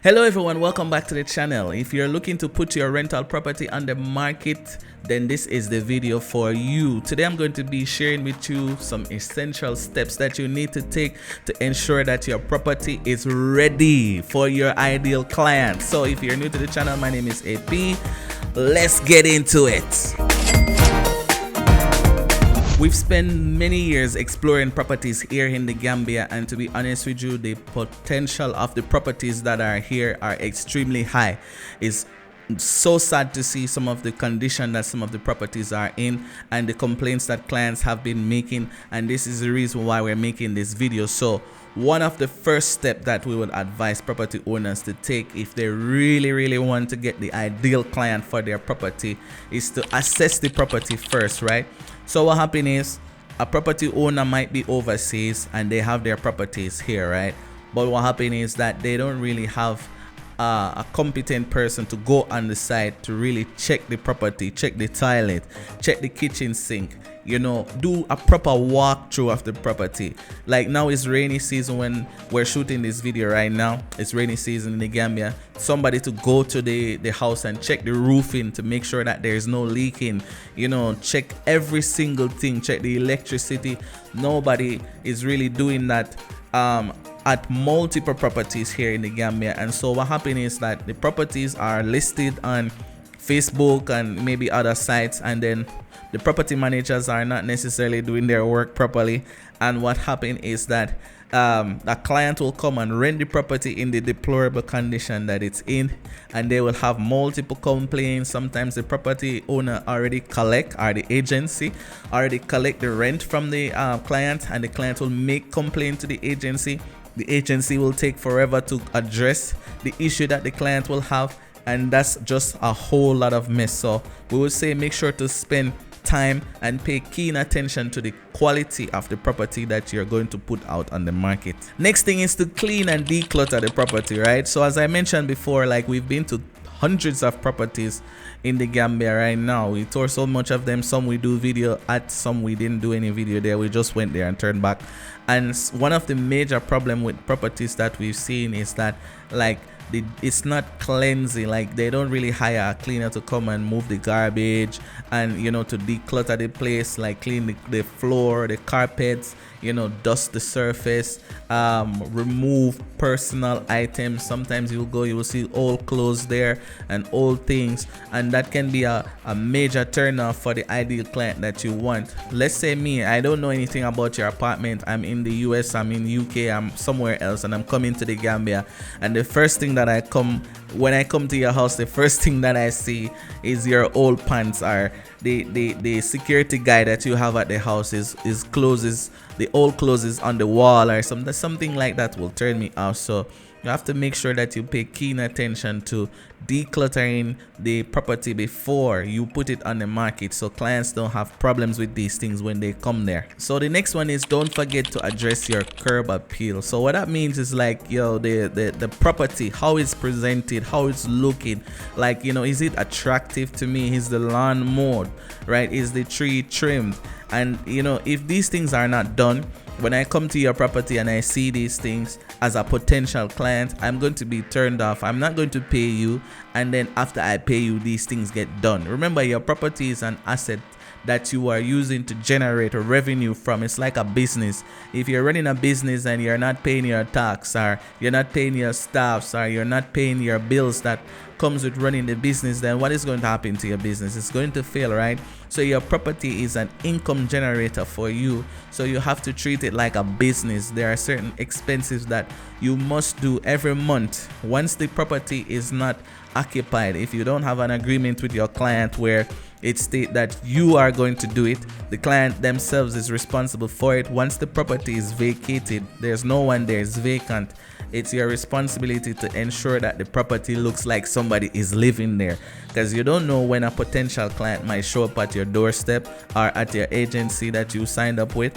Hello everyone, welcome back to the channel. If you're looking to put your rental property on the market, then this is the video for you. Today I'm going to be sharing with you some essential steps that you need to take to ensure that your property is ready for your ideal client. So if you're new to the channel, my name is AP. Let's get into it. We've spent many years exploring properties here in the Gambia, and to be honest with you, the potential of the properties that are here are extremely high. It's so sad to see some of the condition that some of the properties are in and the complaints that clients have been making, and this is the reason why we're making this video. So one of the first steps that we would advise property owners to take if they really want to get the ideal client for their property is to assess the property first, right? So what happens is a property owner might be overseas and they have their properties here, right? But what happens is that they don't really have a competent person to go on the site to really check the property, check the toilet, check the kitchen sink, you know, do a proper walkthrough of the property. Like now it's rainy season when we're shooting this video right now. It's rainy season in the Gambia. Somebody to go to the house and check the roofing to make sure that there's no leaking, you know, check every single thing, check the electricity. Nobody is really doing that at multiple properties here in the Gambia. And so what happened is that the properties are listed on Facebook and maybe other sites, and then the property managers are not necessarily doing their work properly. And what happened is that a client will come and rent the property in the deplorable condition that it's in, and they will have multiple complaints. Sometimes the property owner already collect, or the agency already collect the rent from the client, and the client will make complaint to the agency. The agency will take forever to address the issue that the client will have, and that's just a whole lot of mess. So we would say make sure to spend time and pay keen attention to the quality of the property that you're going to put out on the market. Next thing is to clean and declutter the property, right? So as I mentioned before, like we've been to hundreds of properties in the Gambia right now. We tour so much of them. Some we do video at, some we didn't do any video there. We just went there and turned back. And one of the major problem with properties that we've seen is that like it's not cleansing. Like they don't really hire a cleaner to come and move the garbage and, you know, to declutter the place, like clean the floor, the carpets, you know, dust the surface, remove personal items. Sometimes you will see old clothes there and old things, and that can be a major turn off for the ideal client that you want. Let's say me, I don't know anything about your apartment. I'm in the US, I'm in UK, I'm somewhere else, and I'm coming to the Gambia, and the first thing that when I come to your house, the first thing that I see is your old pants, or the security guy that you have at the house is clothes, the old clothes on the wall or something like that will turn me off. So you have to make sure that you pay keen attention to decluttering the property before you put it on the market, so clients don't have problems with these things when they come there. So the next one is don't forget to address your curb appeal. So what that means is like, yo, the property, how it's presented, how it's looking, like, you know, is it attractive to me? Is the lawn mowed, right? Is the tree trimmed? And you know, if these things are not done, when I come to your property and I see these things as a potential client, I'm going to be turned off. I'm not going to pay you, and then after I pay you, these things get done. Remember, your property is an asset that you are using to generate a revenue from. It's like a business. If you're running a business and you're not paying your tax, or you're not paying your staffs, or you're not paying your bills that comes with running the business, then what is going to happen to your business? It's going to fail, right? So your property is an income generator for you, so you have to treat it like a business. There are certain expenses that you must do every month. Once the property is not occupied, if you don't have an agreement with your client where it states that you are going to do it, the client themselves is responsible for it. Once the property is vacated, there's no one there, it's vacant, it's your responsibility to ensure that the property looks like somebody is living there, because you don't know when a potential client might show up at your doorstep or at your agency that you signed up with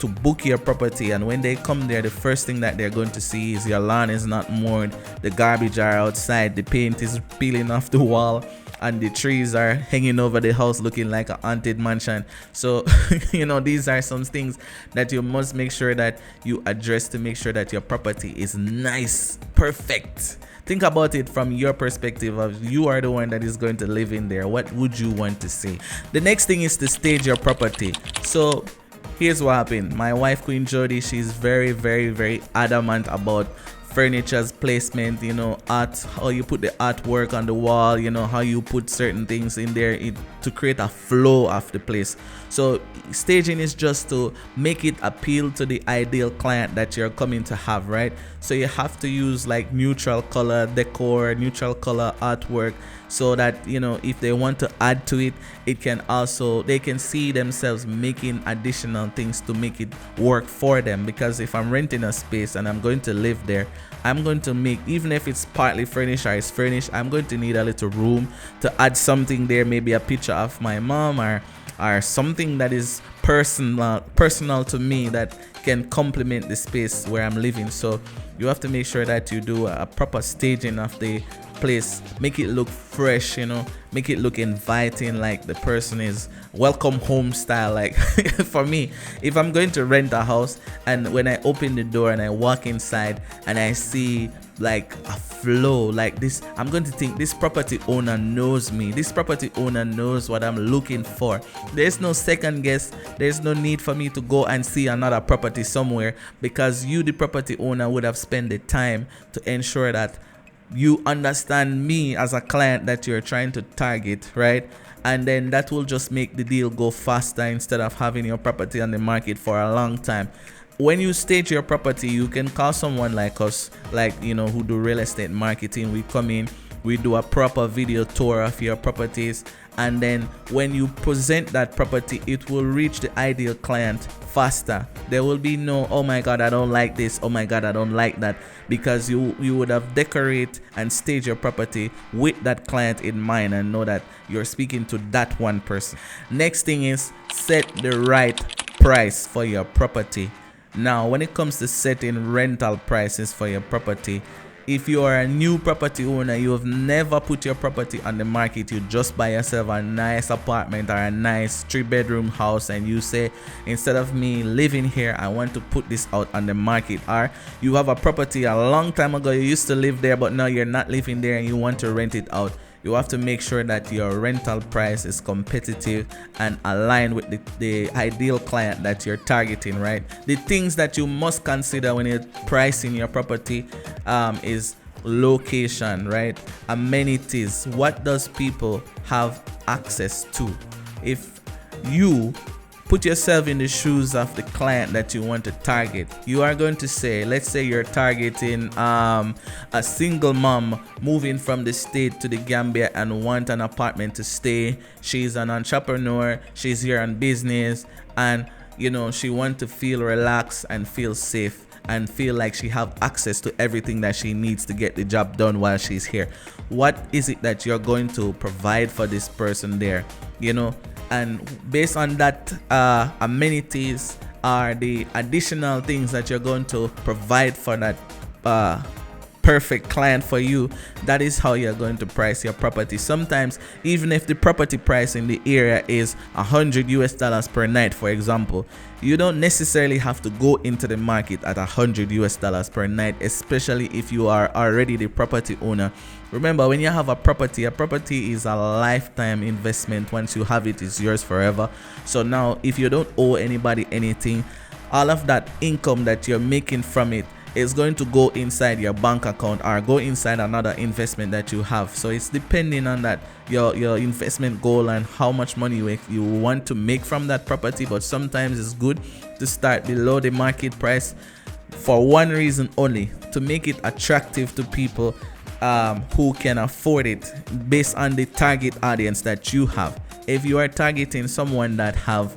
to book your property, and when they come there, the first thing that they're going to see is your lawn is not mowed, the garbage are outside, the paint is peeling off the wall, and the trees are hanging over the house looking like a haunted mansion. So these are some things that you must make sure that you address to make sure that your property is nice, perfect. Think about it from your perspective of you are the one that is going to live in there. What would you want to see? The next thing is to stage your property. So here's what happened. My wife, Queen Jody, she's very, very, very adamant about furniture's placement, art, how you put the artwork on the wall, how you put certain things in there to create a flow of the place. So staging is just to make it appeal to the ideal client that you're coming to have, right? So you have to use like neutral color decor, neutral color artwork, so that if they want to add to it, they can see themselves making additional things to make it work for them. Because if I'm renting a space and I'm going to live there, I'm going to make, even if it's partly furnished or it's furnished, I'm going to need a little room to add something there, maybe a picture of my mom or something that is personal to me that can complement the space where I'm living. So you have to make sure that you do a proper staging of the place, make it look fresh, make it look inviting, like the person is welcome home style. Like for me, if I'm going to rent a house and when I open the door and I walk inside and I see like a flow like this, I'm going to think this property owner knows me, this property owner knows what I'm looking for. There's no second guess, there's no need for me to go and see another property somewhere, because you, the property owner, would have spent the time to ensure that you understand me as a client that you're trying to target, right? And then that will just make the deal go faster instead of having your property on the market for a long time. When you stage your property, you can call someone like us, who do real estate marketing. We come in, we do a proper video tour of your properties, and then when you present that property, it will reach the ideal client faster. There will be no, oh my god, I don't like this, oh my god, I don't like that, because you would have decorate and stage your property with that client in mind and know that you're speaking to that one person. Next thing is set the right price for your property. Now, when it comes to setting rental prices for your property, if you are a new property owner, you have never put your property on the market, you just buy yourself a nice apartment or a nice 3-bedroom house, and you say, instead of me living here, I want to put this out on the market. Or you have a property a long time ago, you used to live there, but now you're not living there and you want to rent it out. You have to make sure that your rental price is competitive and aligned with the ideal client that you're targeting, right? The things that you must consider when you're pricing your property is location, right? Amenities. What does people have access to? If you put yourself in the shoes of the client that you want to target, you are going to say, let's say you're targeting a single mom moving from the state to the Gambia and want an apartment to stay. She's an entrepreneur, she's here on business, and she wants to feel relaxed and feel safe and feel like she have access to everything that she needs to get the job done while she's here. What is it that you're going to provide for this person there? And based on that, amenities are the additional things that you're going to provide for that perfect client for you. That is how you're going to price your property. Sometimes, even if the property price in the area is $100 per night, for example, you don't necessarily have to go into the market at $100 per night, especially if you are already the property owner. Remember, when you have a property is a lifetime investment. Once you have it, it's yours forever. So now, if you don't owe anybody anything, all of that income that you're making from it is going to go inside your bank account or go inside another investment that you have. So it's depending on that, your investment goal and how much money you want to make from that property. But sometimes it's good to start below the market price for one reason only, to make it attractive to people who can afford it, based on the target audience that you have. If you are targeting someone that have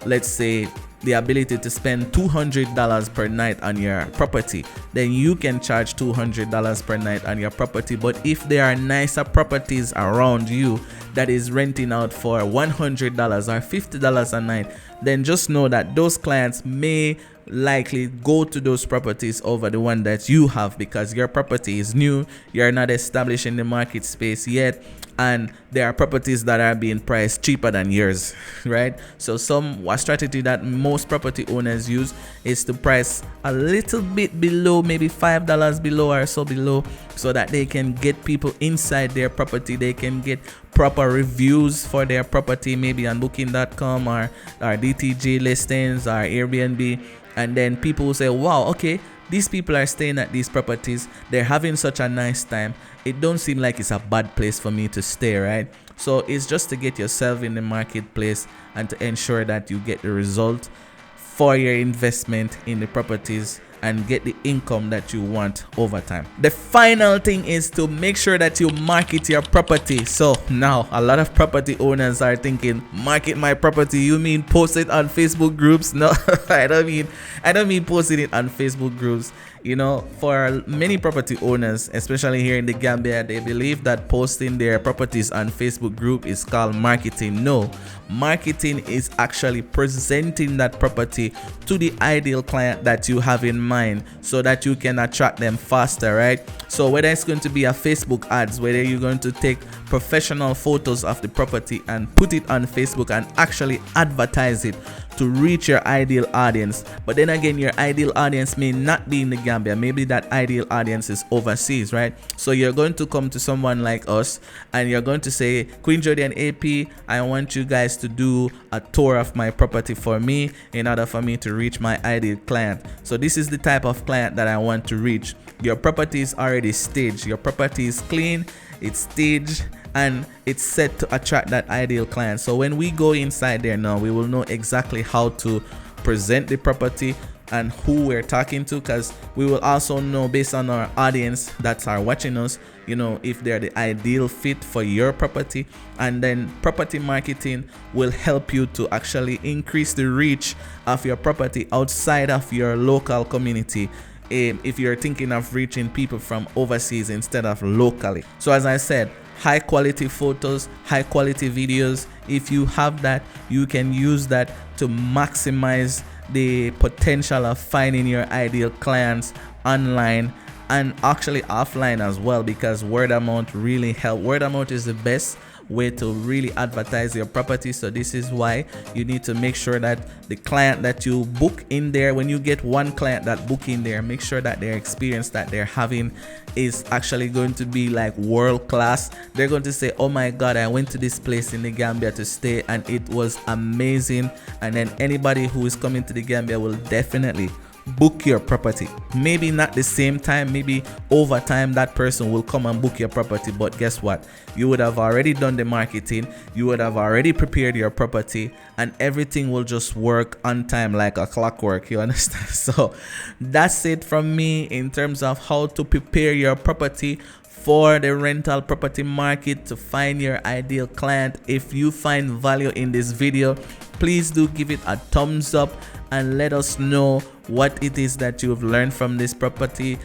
let's say the ability to spend $200 per night on your property, then you can charge $200 per night on your property. But if there are nicer properties around you that is renting out for $100 or $50 a night, then just know that those clients may likely go to those properties over the one that you have, because your property is new, you're not established in the market space yet, and there are properties that are being priced cheaper than yours, right? So a strategy that most property owners use is to price a little bit below, maybe $5 below or so below, so that they can get people inside their property. They can get proper reviews for their property, maybe on booking.com or DTG listings or Airbnb, and then people will say, wow, okay, these people are staying at these properties, they're having such a nice time, it don't seem like it's a bad place for me to stay, right? So it's just to get yourself in the marketplace and to ensure that you get the result for your investment in the properties and get the income that you want over time. The final thing is to make sure that you market your property. So now a lot of property owners are thinking, market my property, you mean post it on Facebook groups? No, I don't mean posting it on Facebook groups. You know, for many property owners, especially here in the Gambia, they believe that posting their properties on Facebook group is called marketing. No, marketing is actually presenting that property to the ideal client that you have in mind, so that you can attract them faster, right? So whether it's going to be a Facebook ads, whether you're going to take professional photos of the property and put it on Facebook and actually advertise it to reach your ideal audience. But then again, your ideal audience may not be in the Gambia. Maybe that ideal audience is overseas, right? So you're going to come to someone like us and you're going to say, Queen Jody and AP, I want you guys to do a tour of my property for me in order for me to reach my ideal client. So this is the type of client that I want to reach. Your property is already staged. Your property is clean, it's staged, and it's set to attract that ideal client. So when we go inside there now, we will know exactly how to present the property and who we're talking to, because we will also know, based on our audience that are watching us, you know, if they're the ideal fit for your property. And then property marketing will help you to actually increase the reach of your property outside of your local community, if you're thinking of reaching people from overseas instead of locally. So as I said, high quality photos, high quality videos. If you have that, you can use that to maximize the potential of finding your ideal clients online and actually offline as well, because word of mouth really help. Word of mouth is the best way to really advertise your property. So this is why you need to make sure that the client that you book in there, when you get one client that book in there, make sure that their experience that they're having is actually going to be like world class. They're going to say, oh my god, I went to this place in the Gambia to stay and it was amazing. And then anybody who is coming to the Gambia will definitely book your property. Maybe not the same time, maybe over time that person will come and book your property, but guess what, you would have already done the marketing, you would have already prepared your property, and everything will just work on time like a clockwork, you understand? So that's it from me in terms of how to prepare your property for the rental property market to find your ideal client. If you find value in this video, please do give it a thumbs up and let us know what it is that you've learned from this property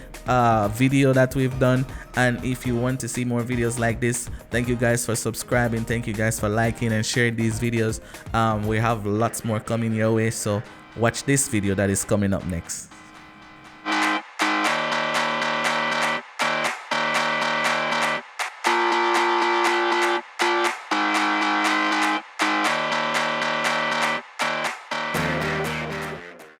video that we've done. And if you want to see more videos like this, thank you guys for subscribing, thank you guys for liking and sharing these videos. We have lots more coming your way, so watch this video that is coming up next.